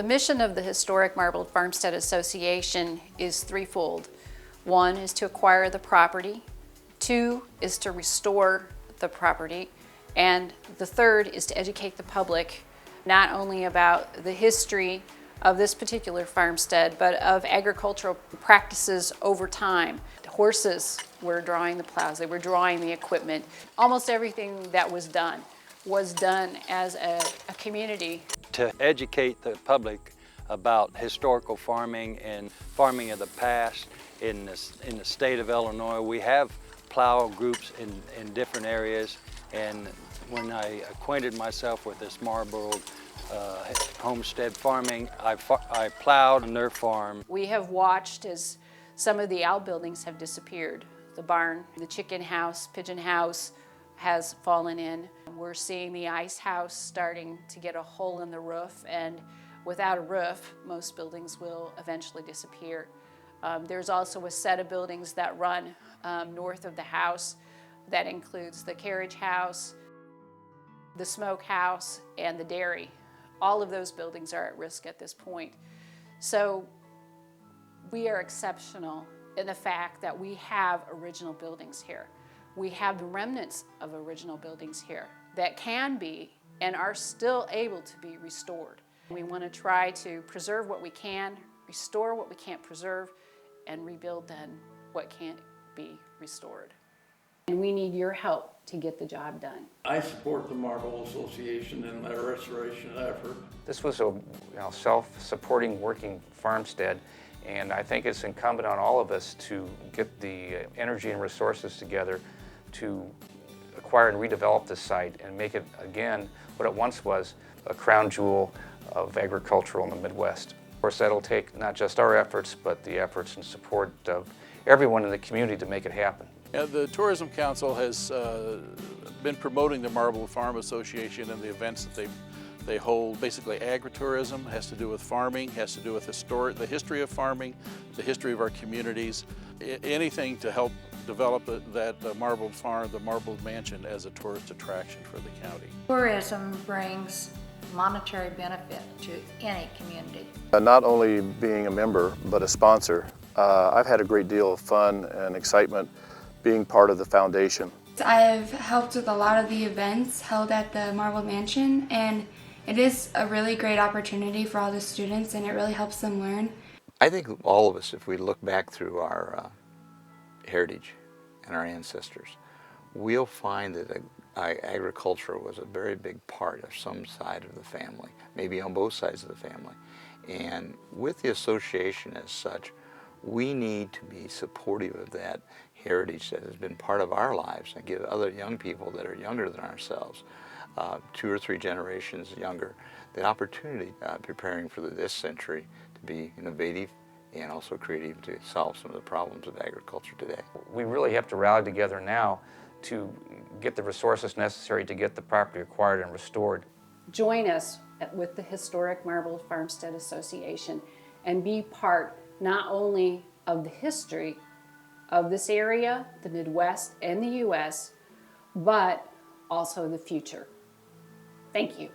The mission of the Historic Marbled Farmstead Association is threefold. One is to acquire the property, two is to restore the property, and the third is to educate the public not only about the history of this particular farmstead, but of agricultural practices over time. The horses were drawing the plows, they were drawing the equipment. Almost everything that was done as a community. To educate the public about historical farming and farming of the past in the state of Illinois. We have plow groups in different areas, and when I acquainted myself with this marbled homestead farming, I plowed on their farm. We have watched as some of the outbuildings have disappeared. The barn, the chicken house, pigeon house has fallen in. We're seeing the ice house starting to get a hole in the roof, and without a roof, most buildings will eventually disappear. There's also a set of buildings that run north of the house that includes the carriage house, the smoke house, and the dairy. All of those buildings are at risk at this point. So we are exceptional in the fact that we have original buildings here. We have the remnants of original buildings here that can be and are still able to be restored. We want to try to preserve what we can, restore what we can't preserve, and rebuild then what can't be restored. And we need your help to get the job done. I support the Marble Association in their restoration effort. This was a self-supporting working farmstead, and I think it's incumbent on all of us to get the energy and resources together to acquire and redevelop this site and make it again what it once was, a crown jewel of agricultural in the Midwest. Of course, that'll take not just our efforts, but the efforts and support of everyone in the community to make it happen. Yeah, the Tourism Council has been promoting the Marble Farm Association and the events that they hold. Basically, agritourism has to do with farming, has to do with the history of farming, the history of our communities, anything to help develop that marbled farm, the marbled mansion, as a tourist attraction for the county. Tourism brings monetary benefit to any community. Not only being a member, but a sponsor, I've had a great deal of fun and excitement being part of the foundation. I've helped with a lot of the events held at the Marble Mansion, and it is a really great opportunity for all the students, and it really helps them learn. I think all of us, if we look back through our heritage and our ancestors, we'll find that agriculture was a very big part of some side of the family, maybe on both sides of the family. And with the association as such, we need to be supportive of that heritage that has been part of our lives and give other young people that are younger than ourselves, 2 or 3 generations younger, the opportunity preparing for this century to be innovative and also creative to solve some of the problems of agriculture today. We really have to rally together now to get the resources necessary to get the property acquired and restored. Join us with the Historic Marbled Farmstead Association and be part not only of the history of this area, the Midwest and the U.S., but also the future. Thank you.